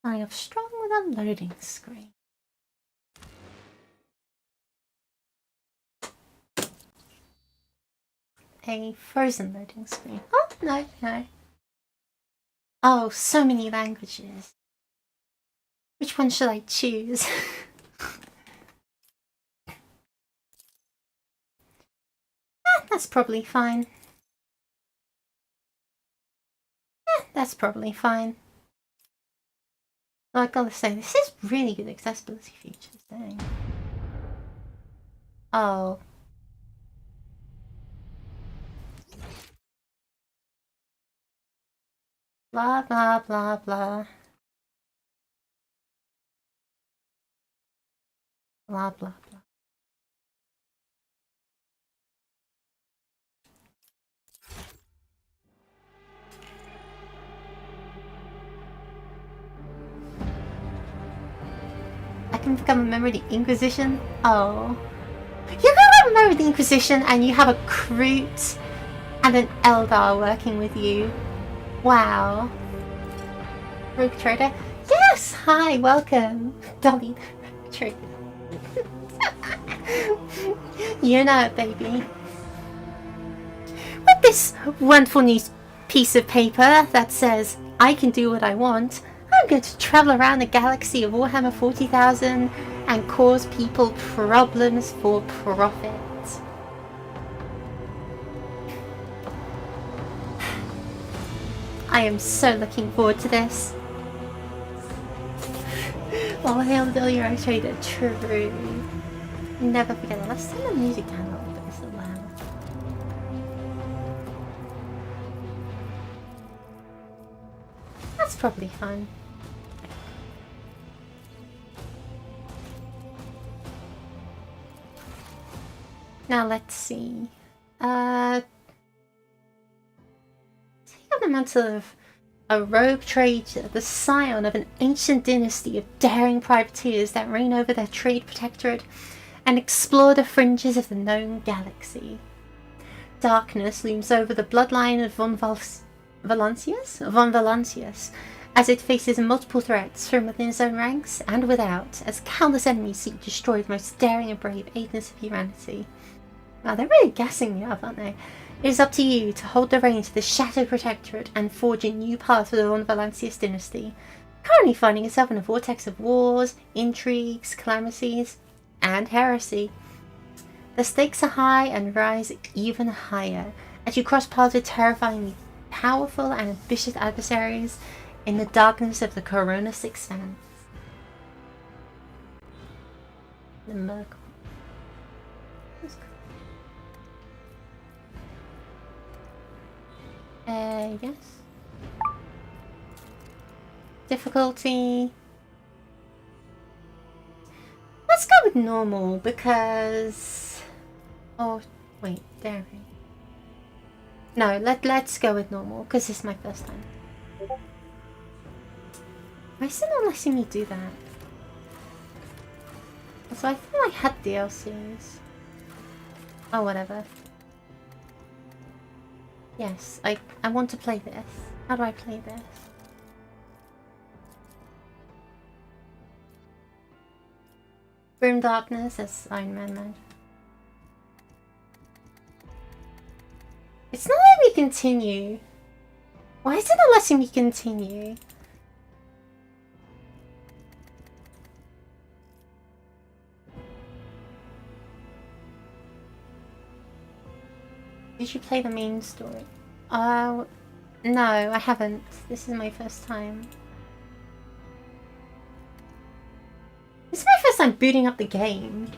I have strong with a loading screen. A frozen loading screen. Oh, no, no. Oh, so many languages. Which one should I choose? That's probably fine. That's probably fine. I gotta say, this is really good accessibility features, dang. Oh. Blah, blah, blah, blah. Blah, blah, blah. I can become a member of the Inquisition? Oh. You're a member of the Inquisition and you have a Kroot and an Eldar working with you. Wow. Rogue Trader? Yes! Hi, welcome. Dolly Trader. You know it, baby. With this wonderful new piece of paper that says, I can do what I want, I'm going to travel around the galaxy of Warhammer 40,000 and cause people problems for profit. I am so looking forward to this. All hail the Billy Trader, true. Never forget it. Let's turn the music down a little bit, it's so loud. That's probably fun. Now let's see. Take on the mantle of a rogue trader, the scion of an ancient dynasty of daring privateers that reign over their trade protectorate and explore the fringes of the known galaxy. Darkness looms over the bloodline of Von Valancius, as it faces multiple threats from within its own ranks and without, as countless enemies seek to destroy the most daring and brave agents of humanity. Wow, they're really gassing me up, aren't they? It is up to you to hold the reins of the Shadow Protectorate and forge a new path for the Von Valancius dynasty, currently finding itself in a vortex of wars, intrigues, calamities, and heresy. The stakes are high and rise even higher as you cross paths with terrifyingly powerful and ambitious adversaries in the darkness of the Coronis Expanse. The Merc. Yes. Difficulty. Let's go with normal because... Oh, wait, daring. No, let's go with normal because this is my first time. Why is it not letting me do that? So I thought I had DLCs. Oh, whatever. Yes, I want to play this. How do I play this? Grim Darkness, that's Iron Man mode. It's not letting me continue. Why is it not letting me continue? Did you play the main story? No, I haven't. This is my first time. This is my first time booting up the game.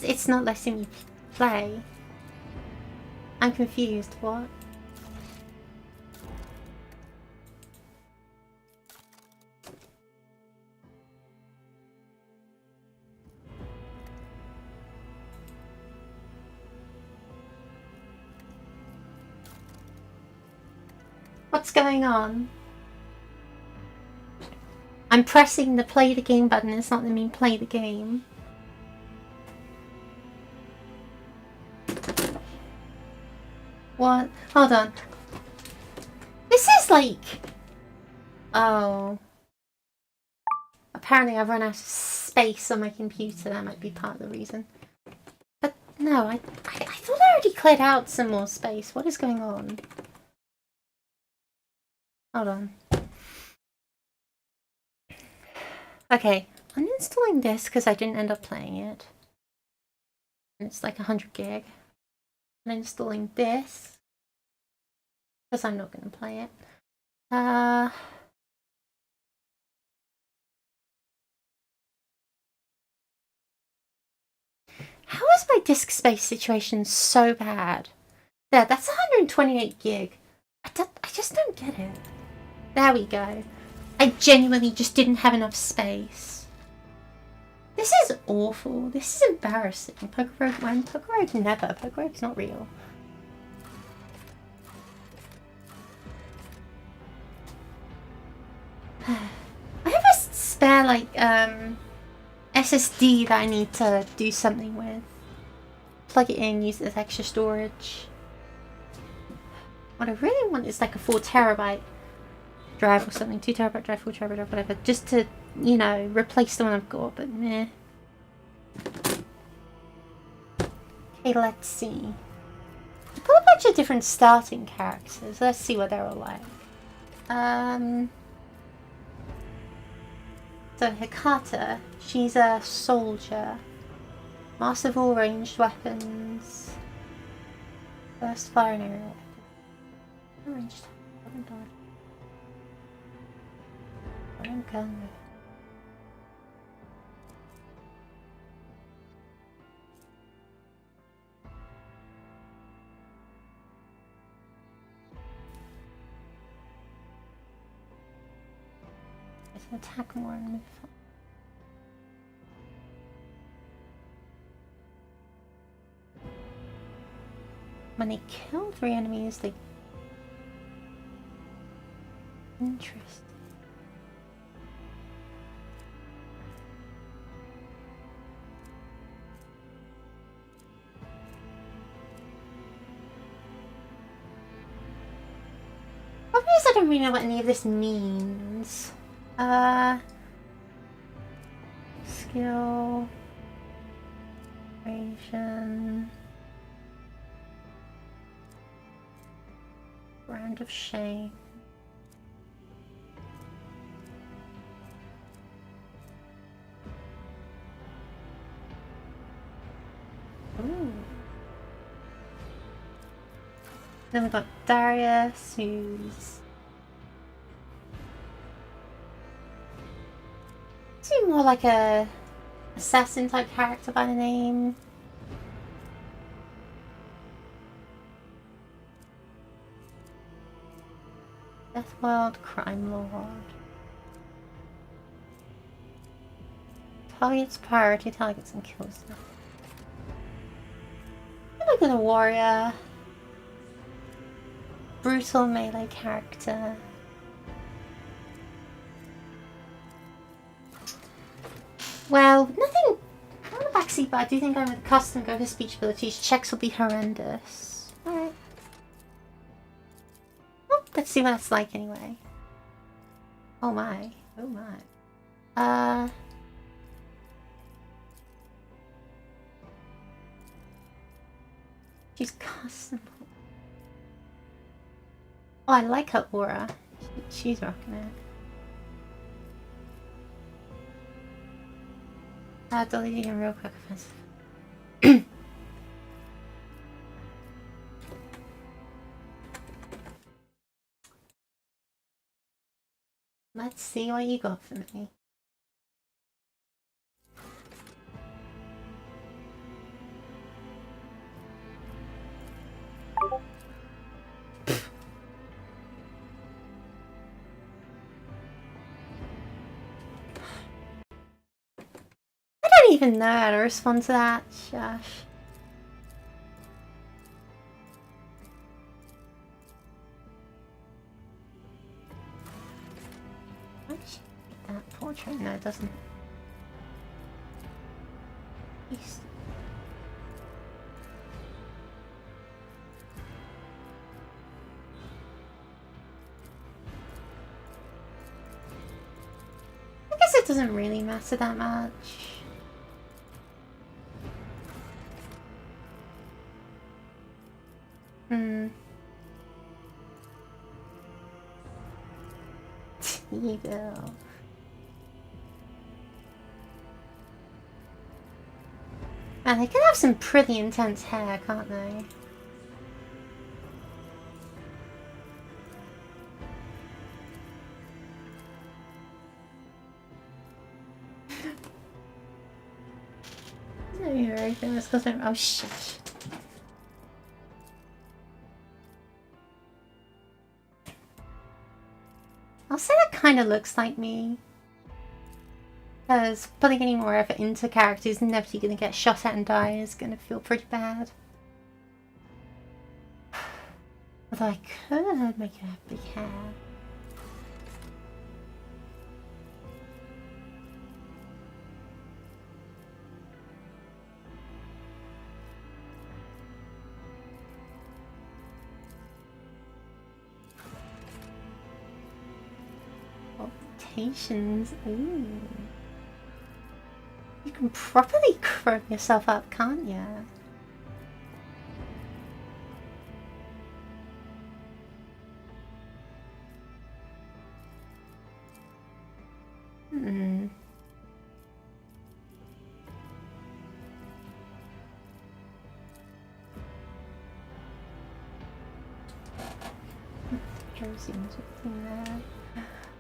It's not letting me play. I'm confused. What? What's going on? I'm pressing the play the game button, it's not letting me play the game. What? Hold on. This is like... Oh. Apparently I've run out of space on my computer. That might be part of the reason. But no, I thought I already cleared out some more space. What is going on? Hold on. Okay, I'm installing this because I didn't end up playing it. And it's like 100 gig. I'm installing this because I'm not going to play it. How is my disk space situation so bad? There, that's 128 gig. I just don't get it. There we go. I genuinely just didn't have enough space. This is awful. This is embarrassing. Poker Rogue when? Poker Rogue never. Poker Rogue's not real. I have a spare, like, SSD that I need to do something with. Plug it in, use it as extra storage. What I really want is like a 4 terabyte drive or something. 2 terabyte drive, 4 terabyte drive, whatever. Just to, you know, replace the one I've got, but meh. Okay, let's see. I've got a bunch of different starting characters. Let's see what they're all like. So Hikata, she's a soldier. Master of all ranged weapons. First fire and area. Ranged weapon. Gun. It's an attack more and move. When they kill 3 enemies, they... Interesting. Problem is I don't really know what any of this means. Skill... Ration... Brand of shame. Ooh. Then we've got Darius, who's seems more like a assassin type character by the name. Deathworld Crime Lord. Targets, priority targets, and kills them. Look at a warrior. Brutal melee character. Well, nothing on the backseat, but I do think I'm with custom go for speech abilities. Checks will be horrendous. Alright. Let's see what that's like anyway. Oh my. Oh my. She's custom. Oh, I like her aura. She's rocking it. Deleting a real quick offensive. Let's see what you got for me. I don't even know how to respond to that, Shush. Why does she make that portrait? No, it doesn't. it doesn't really matter that much. Evil. Man, they can have some pretty intense hair, can't they? You're right there. Let's go through. Oh shit. I'll say that kind of looks like me. Because putting any more effort into characters inevitably going to get shot at and die is going to feel pretty bad. Although I could make it have big hair. Augmentations. Ooh. You can properly chrome yourself up, can't you?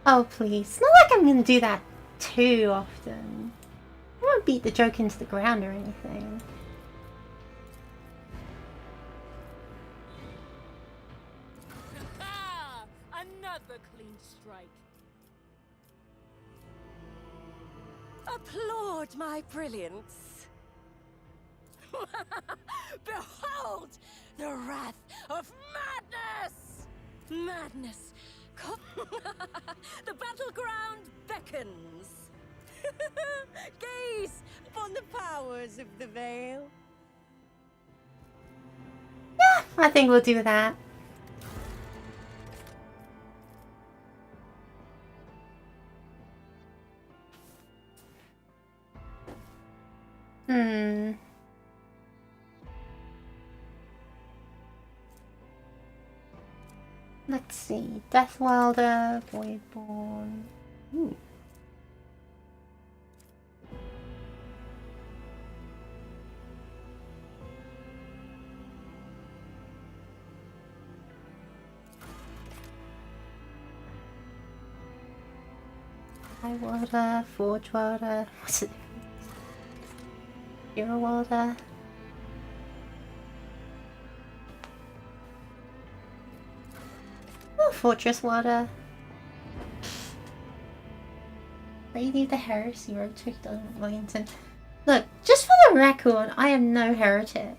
Oh please, it's not like I'm gonna do that too often. I won't beat the joke into the ground or anything. Another clean strike. Applaud my brilliance. Behold the wrath of madness! Madness. The battleground beckons. Gaze upon the powers of the veil. Yeah, I think we'll do that. Let's see. Death Welder, Voidborn. Ooh. High Welder, Forge Welder. What's it? Hero Welder. Oh, Fortress Welder. Lady of the Heresy, Road to Wellington. Look, just for the record, I am no heretic.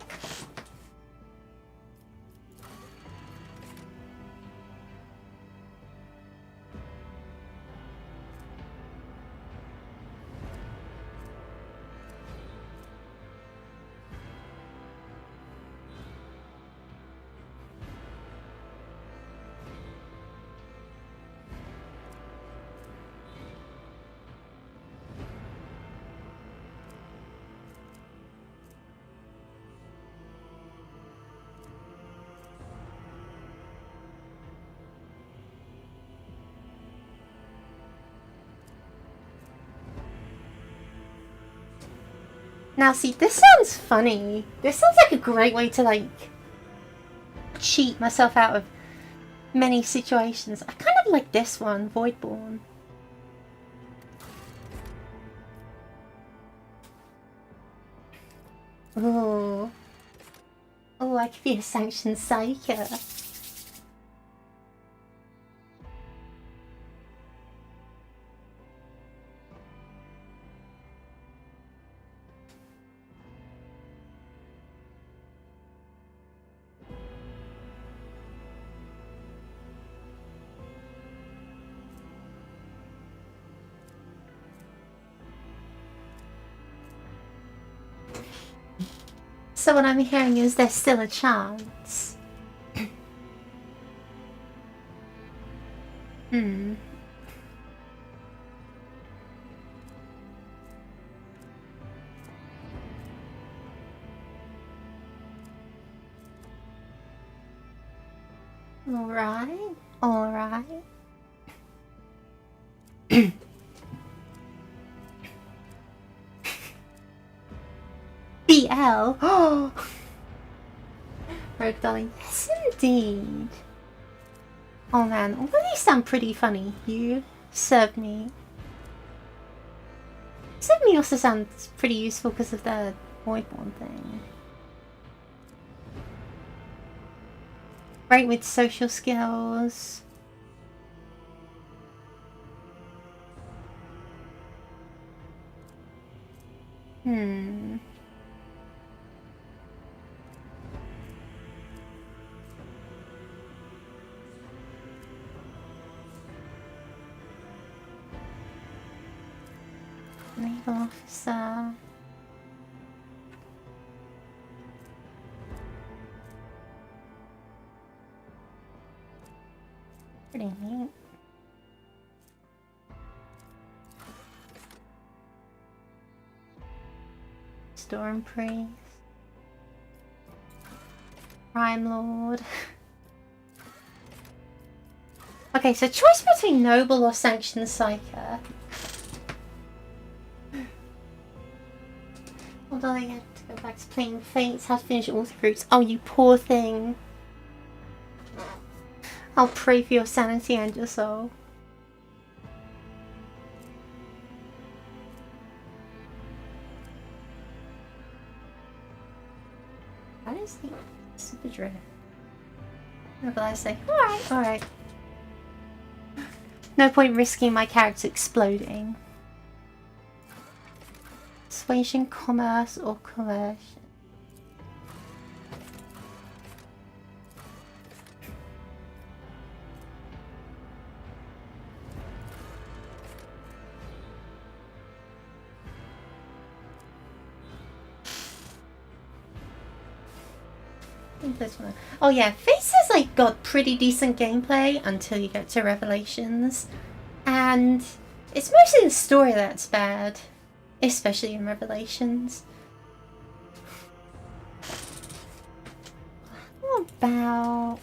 Now see, this sounds funny. This sounds like a great way to, like, cheat myself out of many situations. I kind of like this one, Voidborn. Oh. Oh, I could be a sanctioned psyker. So what I'm hearing is there's still a chance. Alright, alright. BL? Oh! Rogue darling, yes indeed. Oh man, all of these sound pretty funny. You serve me. Serve me also sounds pretty useful because of the voidborn thing. Great with social skills. Naval officer. Pretty neat. Storm priest. Crime lord. Okay, so choice between noble or sanctioned psyker. Although I had to go back to playing Fates, how to finish all the routes. Oh, you poor thing. I'll pray for your sanity and your soul. What is the super drift? What will I say? Alright, alright. No point risking my character exploding. Persuasion, commerce, or coercion. This one. Oh yeah, Faces like got pretty decent gameplay until you get to Revelations, and it's mostly the story that's bad, especially in Revelations. How about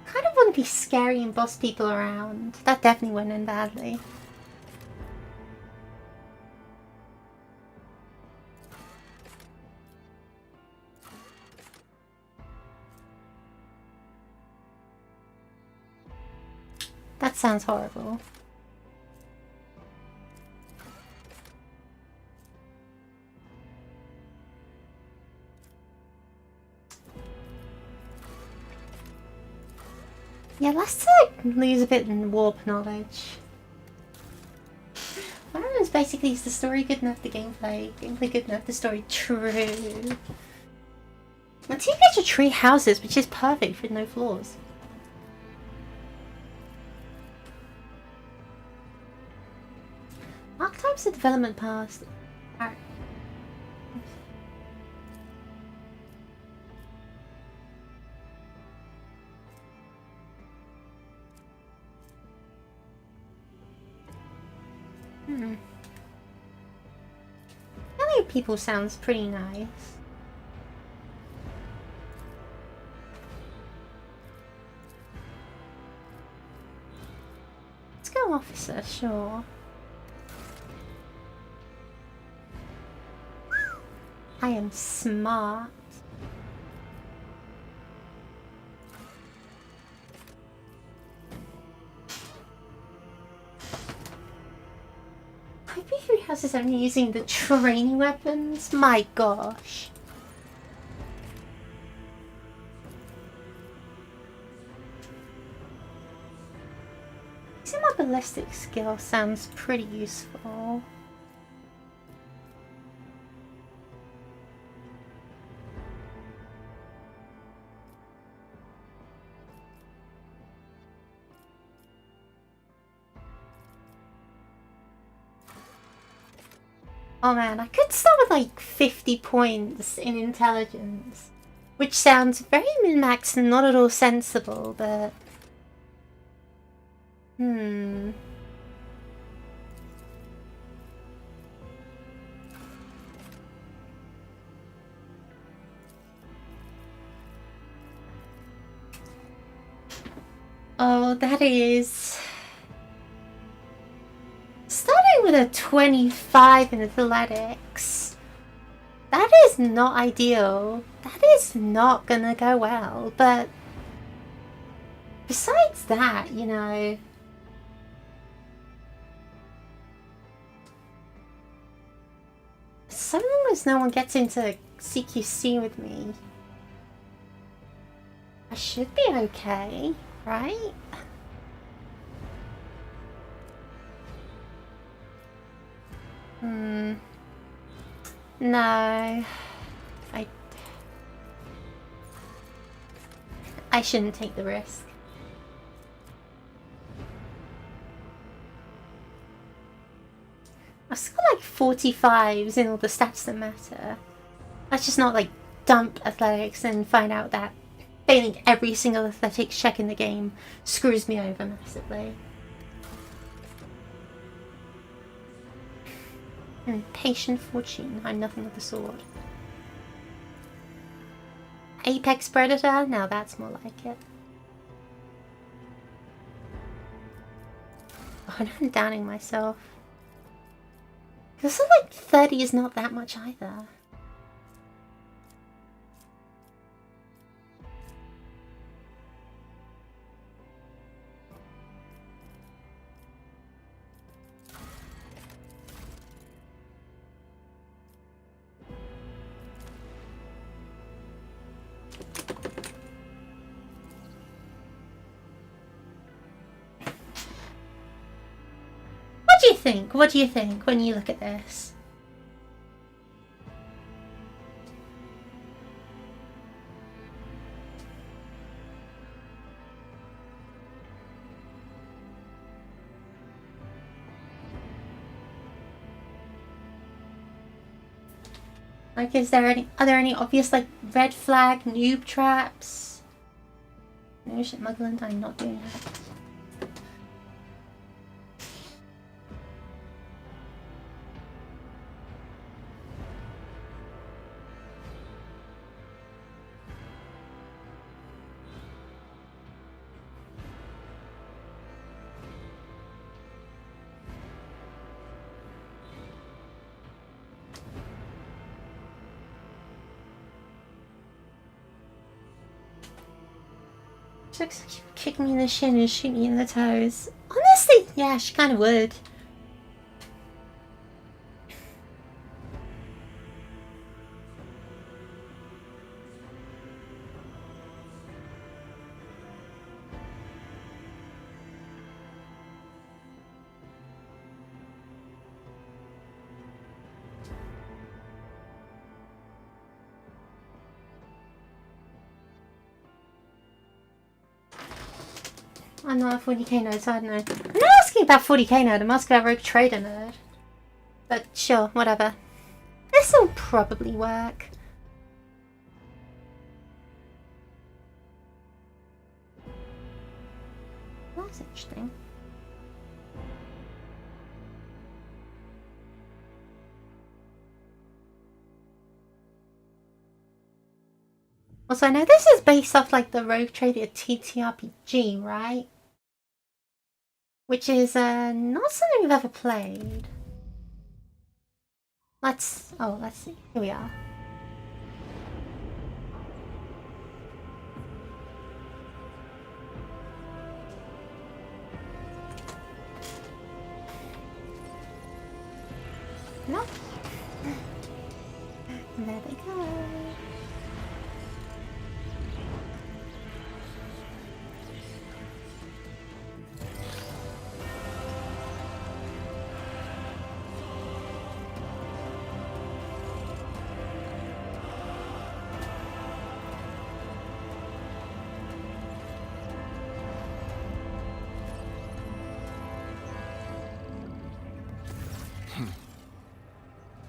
kind of want to be scary and boss people around. That definitely went in badly. That sounds horrible. Yeah, let's lose a bit in warp knowledge. Warhammer is basically, is the story good enough, the gameplay good enough, the story true. Until you get to tree houses, which is perfect with no flaws. Archetypes of development past. Telling people sounds pretty nice. Let's go officer, sure. I am smart. IP3 House is only using the training weapons? My gosh. Using my ballistic skill sounds pretty useful. Oh man, I could start with like 50 points in intelligence, which sounds very min-max and not at all sensible, but Hmm. Oh, that is... Starting with a 25 in athletics. That is not ideal. That is not gonna go well, but... Besides that, you know... So long as no one gets into CQC with me, I should be okay, right? No. I shouldn't take the risk. I've still got like 45s in all the stats that matter. Let's just not like dump athletics and find out that failing every single athletics check in the game screws me over massively. Patient fortune. I'm nothing of the sort. Apex predator? Now that's more like it. Oh, I'm downing myself. Because like 30 is not that much either. What do you think? What do you think when you look at this? Like, are there any obvious, like, red flag noob traps? No shit, Mugland, I'm not doing that. She looks like she would kick me in the shin and shoot me in the toes. Honestly, yeah, she kind of would. I'm not a 40k nerd, so I don't know. I'm not asking about 40k nerd, I'm asking about Rogue Trader nerd. But sure, whatever. This'll probably work. That's interesting. Also, I know this is based off like the Rogue Trader TTRPG, right? Which is not something we've ever played. Let's see. Here we are. No. There they go.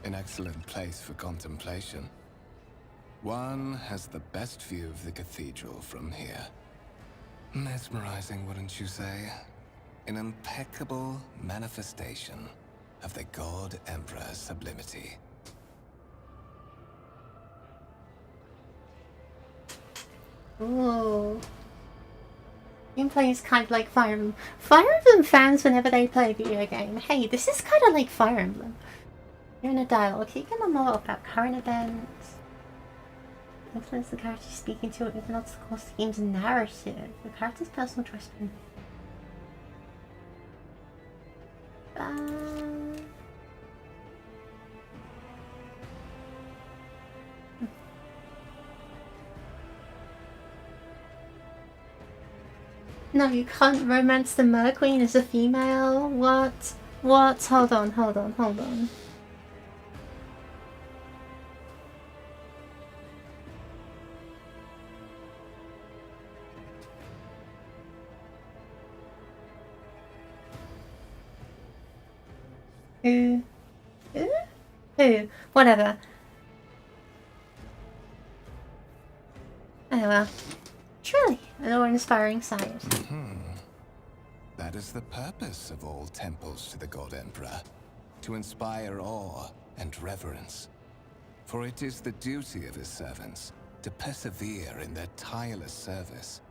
An excellent place for contemplation. One has the best view of the cathedral from here. Mesmerizing, wouldn't you say? an impeccable manifestation of the God Emperor's sublimity. Ooh. Gameplay is kind of like Fire Emblem. Fire Emblem fans, whenever they play a video game, hey, this is kind of like Fire Emblem. You're in a dialogue. You can learn more about current events. Influence the character you're speaking to, or even alter the course of the game's narrative. The character's personal choice. No, you can't romance the Mer Queen as a female. What? What? Hold on. Who? Whatever. Oh well. Truly, an awe-inspiring sight. That is the purpose of all temples to the God Emperor, to inspire awe and reverence. For it is the duty of his servants to persevere in their tireless service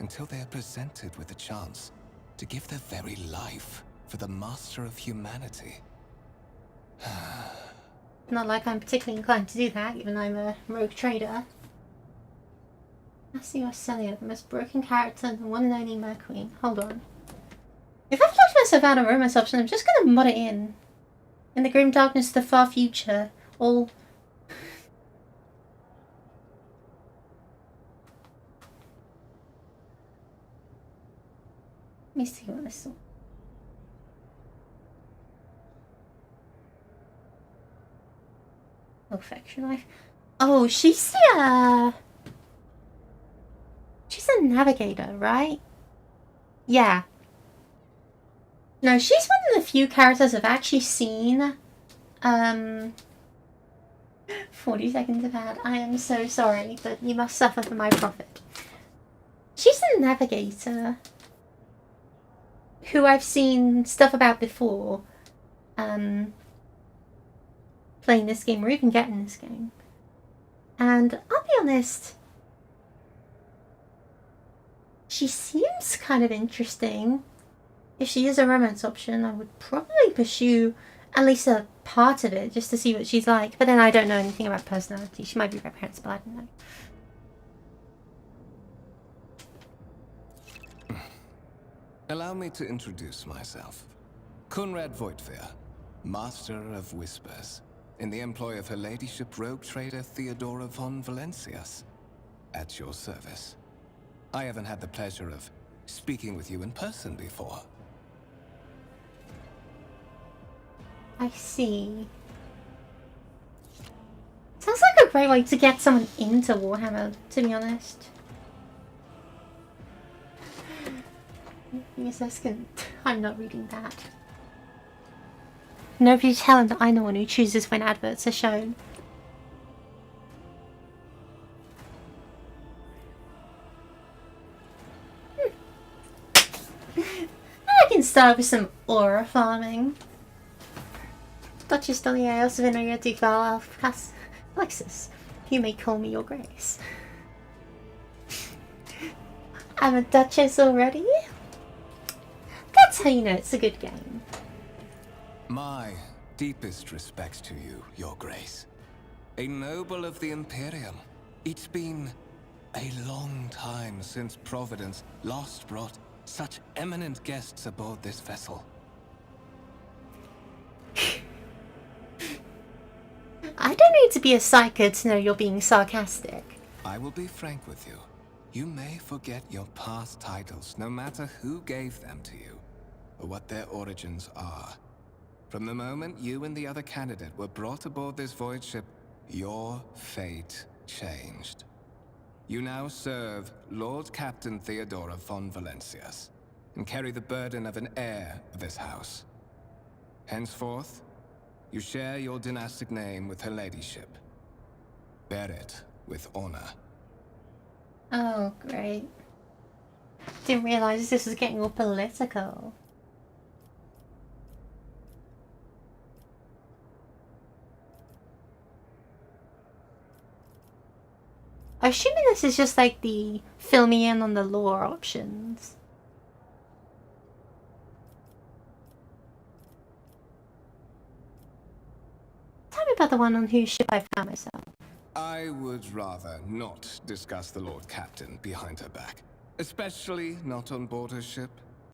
until they are presented with the chance to give their very life for the master of humanity. Not like I'm particularly inclined to do that, given I'm a rogue trader. Master Celia, the most broken character, and the one and only Mer Queen. Hold on. If I've locked myself out of romance option, I'm just gonna mod it in. In the grim darkness of the far future, all... Let me see what this is. Affection life. Oh, she's the, she's a navigator, right? Yeah. No, she's one of the few characters I've actually seen. 40 seconds of ad. I am so sorry, but you must suffer for my profit. She's a navigator who I've seen stuff about before. Playing this game, or even getting this game. And I'll be honest, she seems kind of interesting. If she is a romance option, I would probably pursue at least a part of it, just to see what she's like. But then I don't know anything about personality. She might be reprehensible, I don't know. Allow me to introduce myself. Conrad Voigtveer, Master of Whispers, in the employ of Her Ladyship Rogue Trader Theodora von Valencias. At your service. I haven't had the pleasure of speaking with you in person before. I see. Sounds like a great way to get someone into Warhammer, to be honest. Yes, I'm not reading that. Nobody tell him that I'm the one who chooses when adverts are shown. I can start with some aura farming. Duchess Donier, Savina, Duval, Alexis. You may call me your grace. I'm a duchess already? That's how you know it's a good game. My deepest respects to you, your grace. A noble of the Imperium. It's been a long time since Providence last brought such eminent guests aboard this vessel. I don't need to be a psycho to know you're being sarcastic. I will be frank with you. You may forget your past titles, no matter who gave them to you, or what their origins are. From the moment you and the other candidate were brought aboard this void ship, your fate changed. You now serve Lord Captain Theodora von Valencias, and carry the burden of an heir of this house. Henceforth, you share your dynastic name with Her Ladyship. Bear it with honor. Oh, great. Didn't realize this was getting all political. assuming this is just like the fill me in on the lore options. Tell me about the one on whose ship I found myself. I would rather not discuss the Lord Captain behind her back. Especially not on board her ship.